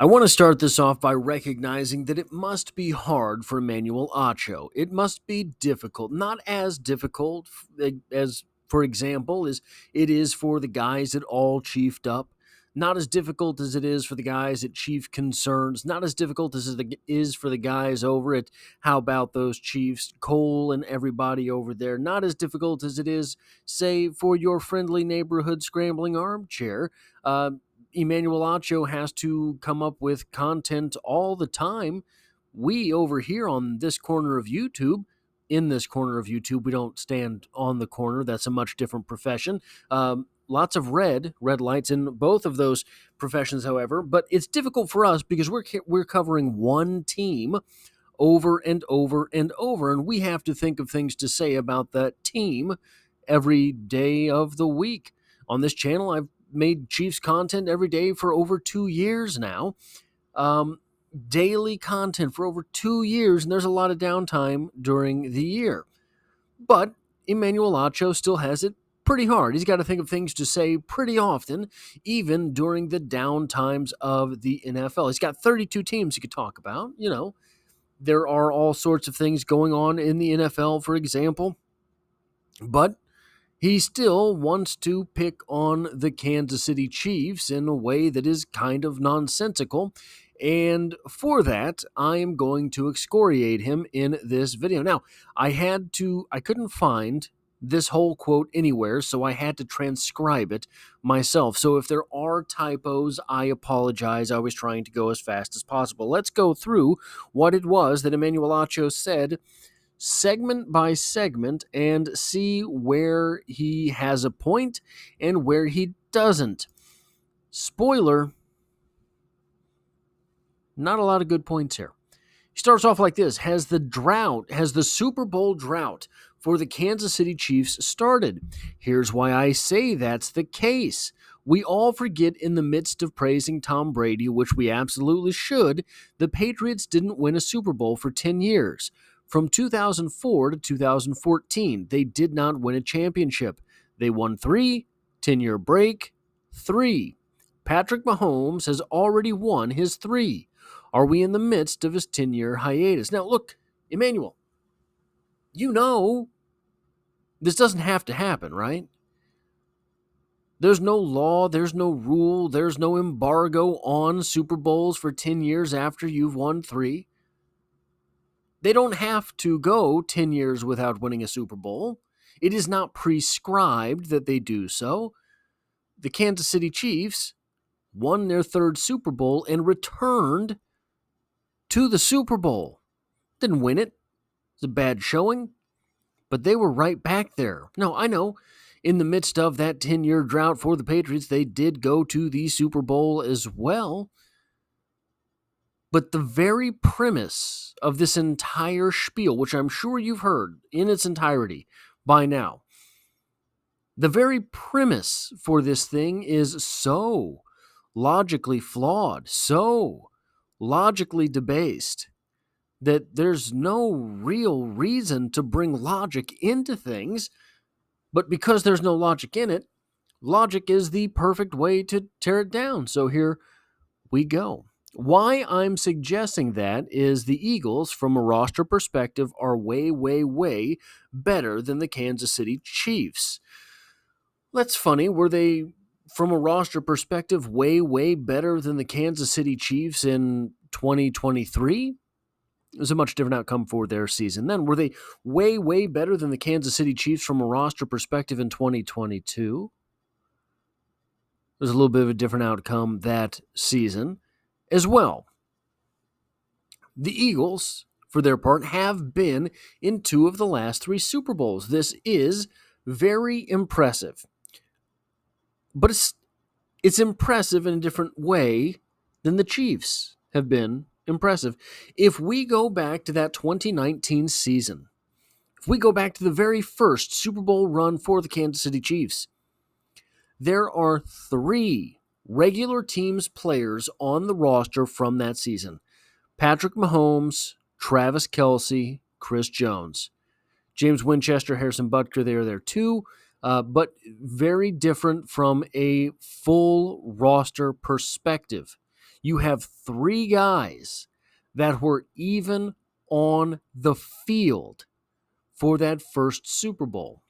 I want to start this off by recognizing that it must be hard for Emmanuel Acho. It must be difficult, not as difficult as, for example, as it is for the guys at All Chiefed Up. Not as difficult as it is for the guys at Chief Concerns. Not as difficult as it is for the guys over at How About Those Chiefs, Cole and everybody over there. Not as difficult as it is, say, for your friendly neighborhood scrambling armchair. Emmanuel Acho has to come up with content all the time. We over here on this corner of YouTube, in this corner of YouTube, we don't stand on the corner. That's a much different profession. Lots of red lights in both of those professions, however, but it's difficult for us because we're covering one team over and over and over, and we have to think of things to say about that team every day of the week. On this channel, I've made Chiefs content every day for over 2 years now. Daily content for over 2 years, and there's a lot of downtime during the year. But Emmanuel Acho still has it pretty hard. He's got to think of things to say pretty often, even during the down times of the NFL. He's got 32 teams he could talk about. You know, there are all sorts of things going on in the NFL, for example. But he still wants to pick on the Kansas City Chiefs in a way that is kind of nonsensical. And for that, I am going to excoriate him in this video. Now, I couldn't find this whole quote anywhere, so I had to transcribe it myself. So if there are typos, I apologize. I was trying to go as fast as possible. Let's go through what it was that Emmanuel Acho said segment by segment and see where he has a point and where he doesn't. Spoiler, not a lot of good points here. He starts off like this: has the Super Bowl drought for the Kansas City Chiefs started? Here's why I say that's the case. We all forget in the midst of praising Tom Brady, which we absolutely should, the Patriots didn't win a Super Bowl for 10 years. From 2004 to 2014, they did not win a championship. They won 3, 10-year break, 3. Patrick Mahomes has already won his 3. Are we in the midst of his 10-year hiatus? Now, look, Emmanuel, you know this doesn't have to happen, right? There's no law, there's no rule, there's no embargo on Super Bowls for 10 years after you've won 3. They don't have to go 10 years without winning a Super Bowl. It is not prescribed that they do so. The Kansas City Chiefs won their 3rd Super Bowl and returned to the Super Bowl. Didn't win it. It's a bad showing, but they were right back there. No, I know, in the midst of that 10-year drought for the Patriots, they did go to the Super Bowl as well. But the very premise of this entire spiel, which I'm sure you've heard in its entirety by now, the very premise for this thing is so logically flawed, so logically debased, that there's no real reason to bring logic into things. But because there's no logic in it, logic is the perfect way to tear it down. So here we go. Why I'm suggesting that is the Eagles, from a roster perspective, are way, way, way better than the Kansas City Chiefs. That's funny. Were they, from a roster perspective, way, way better than the Kansas City Chiefs in 2023? It was a much different outcome for their season then. Were they way, way better than the Kansas City Chiefs from a roster perspective in 2022? There's a little bit of a different outcome that season as well. The Eagles, for their part, have been in 2 of the last 3 Super Bowls. This is very impressive. But it's impressive in a different way than the Chiefs have been impressive. If we go back to that 2019 season, if we go back to the very first Super Bowl run for the Kansas City Chiefs, there are 3 regular teams players on the roster from that season: Patrick Mahomes, Travis Kelce, Chris Jones. James Winchester, Harrison Butker, they are there too, but very different from a full roster perspective. You have 3 guys that were even on the field for that first Super Bowl.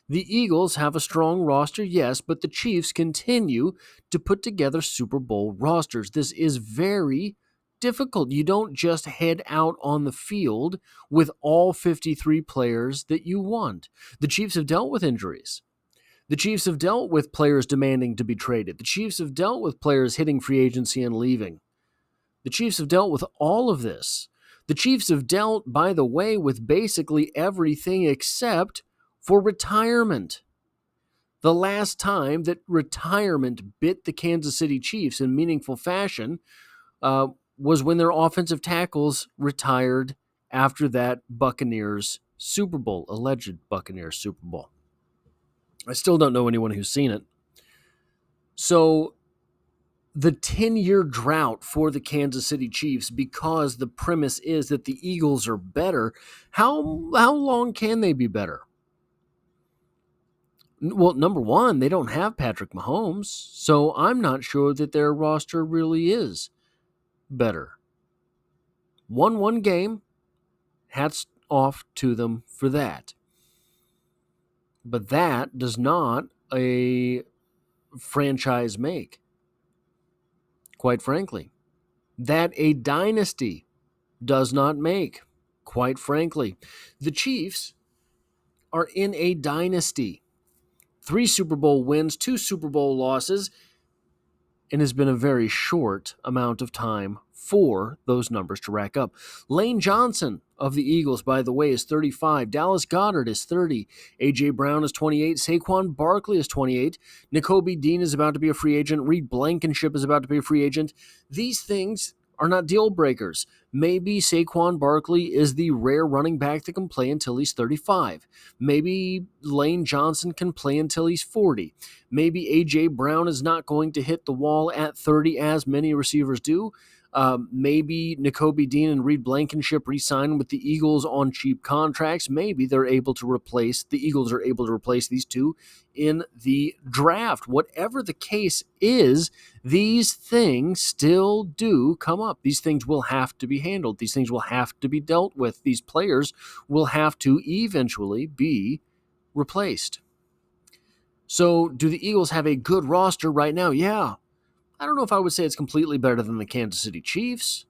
The Eagles have a strong roster, yes, but the Chiefs continue to put together Super Bowl rosters. This is very difficult. You don't just head out on the field with all 53 players that you want. The Chiefs have dealt with injuries. The Chiefs have dealt with players demanding to be traded. The Chiefs have dealt with players hitting free agency and leaving. The Chiefs have dealt with all of this. The Chiefs have dealt, by the way, with basically everything except for retirement. The last time that retirement bit the Kansas City Chiefs in meaningful fashion was when their offensive tackles retired after that Buccaneers Super Bowl, alleged Buccaneers Super Bowl. I still don't know anyone who's seen it. So the 10-year drought for the Kansas City Chiefs, because the premise is that the Eagles are better, how long can they be better? Well, number one, they don't have Patrick Mahomes, so I'm not sure that their roster really is better. Won one game, hats off to them for that. But that does not a franchise make, quite frankly. That a dynasty does not make, quite frankly. The Chiefs are in a dynasty. 3 Super Bowl wins, 2 Super Bowl losses, and has been a very short amount of time for those numbers to rack up. Lane Johnson of the Eagles, by the way, is 35. Dallas Goedert is 30. A.J. Brown is 28. Saquon Barkley is 28. Nakobe Dean is about to be a free agent. Reed Blankenship is about to be a free agent. These things are not deal breakers. Maybe Saquon Barkley is the rare running back that can play until he's 35. Maybe Lane Johnson can play until he's 40. Maybe A.J. Brown is not going to hit the wall at 30 as many receivers do. Maybe Nakobe Dean and Reed Blankenship re-sign with the Eagles on cheap contracts. Maybe the Eagles are able to replace these two in the draft. Whatever the case is, these things still do come up. These things will have to be handled. These things will have to be dealt with. These players will have to eventually be replaced. So, do the Eagles have a good roster right now? Yeah. I don't know if I would say it's completely better than the Kansas City Chiefs.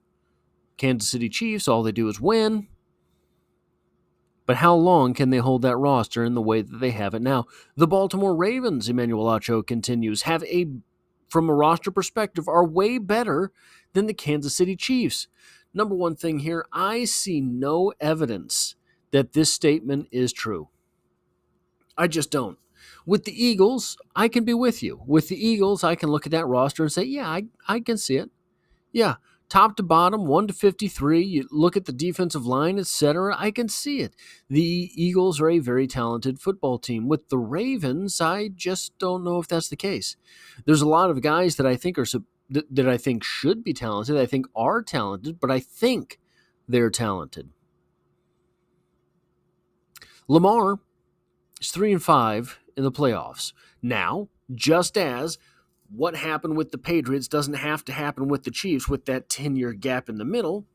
Kansas City Chiefs, all they do is win. But how long can they hold that roster in the way that they have it now? The Baltimore Ravens, Emmanuel Acho continues, from a roster perspective, are way better than the Kansas City Chiefs. Number one thing here, I see no evidence that this statement is true. I just don't. With the Eagles, I can be with you. With the Eagles, I can look at that roster and say, yeah, I can see it. Yeah, top to bottom, 1 to 53. You look at the defensive line, etc. I can see it. The Eagles are a very talented football team. With the Ravens, I just don't know if that's the case. There's a lot of guys that I think that I think should be talented. I think are talented, but I think they're talented. Lamar is 3-5 in the playoffs. Now, just as what happened with the Patriots doesn't have to happen with the Chiefs with that 10-year gap in the middle,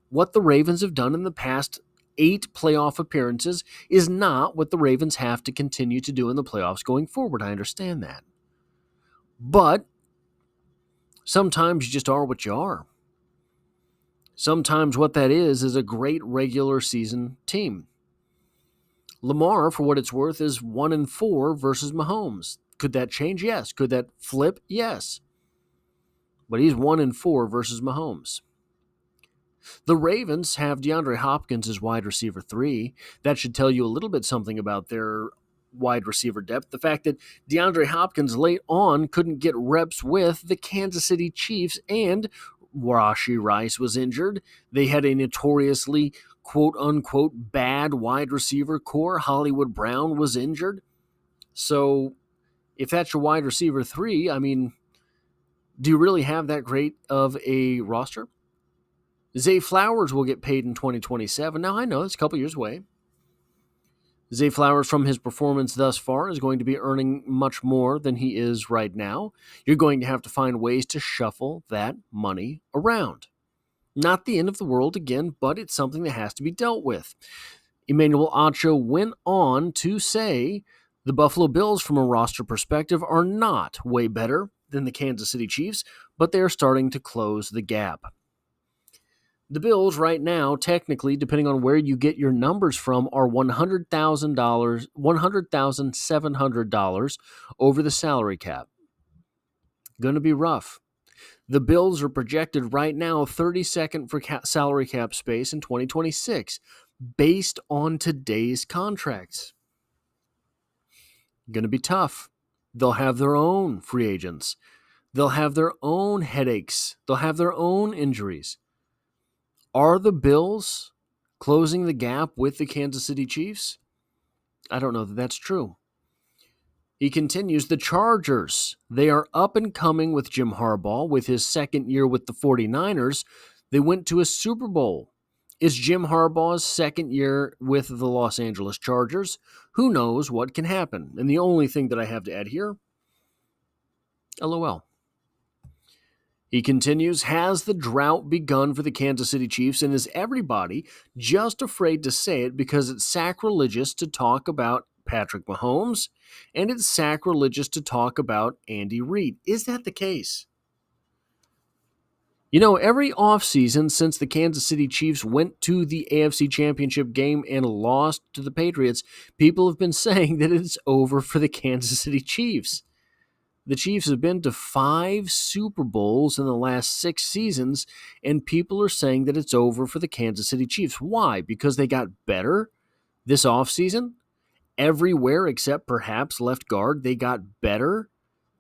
what the Ravens have done in the past 8 playoff appearances is not what the Ravens have to continue to do in the playoffs going forward. I understand that. But sometimes you just are what you are. Sometimes what that is a great regular season team. Lamar, for what it's worth, is 1-4 versus Mahomes. Could that change? Yes. Could that flip? Yes. But he's 1-4 versus Mahomes. The Ravens have DeAndre Hopkins as wide receiver 3. That should tell you a little bit something about their wide receiver depth. The fact that DeAndre Hopkins late on couldn't get reps with the Kansas City Chiefs and Rashee Rice was injured. They had a notoriously quote-unquote bad wide receiver core. Hollywood Brown was injured. So if that's your wide receiver 3, I mean, do you really have that great of a roster? Zay Flowers will get paid in 2027. Now, I know it's a couple years away. Zay Flowers, from his performance thus far, is going to be earning much more than he is right now. You're going to have to find ways to shuffle that money around. Not the end of the world again, but it's something that has to be dealt with. Emmanuel Acho went on to say the Buffalo Bills, from a roster perspective, are not way better than the Kansas City Chiefs, but they are starting to close the gap. The Bills right now, technically, depending on where you get your numbers from, are $100,700 over the salary cap. Going to be rough. The Bills are projected right now 32nd for salary cap space in 2026, based on today's contracts. Going to be tough. They'll have their own free agents. They'll have their own headaches. They'll have their own injuries. Are the Bills closing the gap with the Kansas City Chiefs? I don't know that that's true. He continues, the Chargers, they are up and coming with Jim Harbaugh with his second year with the 49ers. They went to a Super Bowl. Is Jim Harbaugh's second year with the Los Angeles Chargers? Who knows what can happen? And the only thing that I have to add here, LOL. He continues, has the drought begun for the Kansas City Chiefs, and is everybody just afraid to say it because it's sacrilegious to talk about Patrick Mahomes, and it's sacrilegious to talk about Andy Reid? Is that the case? You know, every offseason since the Kansas City Chiefs went to the AFC Championship game and lost to the Patriots, people have been saying that it's over for the Kansas City Chiefs. The Chiefs have been to 5 Super Bowls in the last 6 seasons, and people are saying that it's over for the Kansas City Chiefs. Why? Because they got better this offseason? Everywhere except perhaps left guard, they got better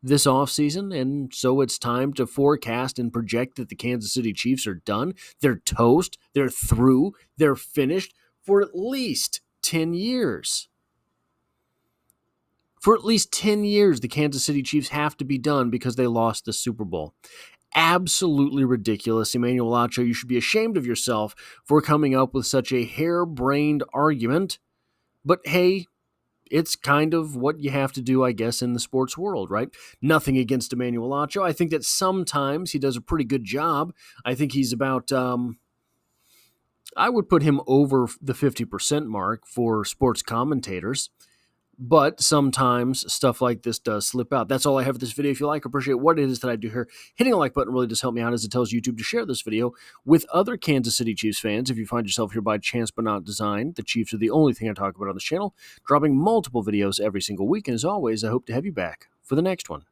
this offseason, and so it's time to forecast and project that the Kansas City Chiefs are done. They're toast. They're through. They're finished for at least 10 years. For at least 10 years, the Kansas City Chiefs have to be done because they lost the Super Bowl. Absolutely ridiculous. Emmanuel Acho, you should be ashamed of yourself for coming up with such a harebrained argument. But hey, it's kind of what you have to do, I guess, in the sports world, right? Nothing against Emmanuel Acho. I think that sometimes he does a pretty good job. I think he's about, I would put him over the 50% mark for sports commentators. But sometimes stuff like this does slip out. That's all I have for this video. If you like, appreciate what it is that I do here, hitting a like button really does help me out, as it tells YouTube to share this video with other Kansas City Chiefs fans. If you find yourself here by chance but not design, the Chiefs are the only thing I talk about on this channel, dropping multiple videos every single week. And as always, I hope to have you back for the next one.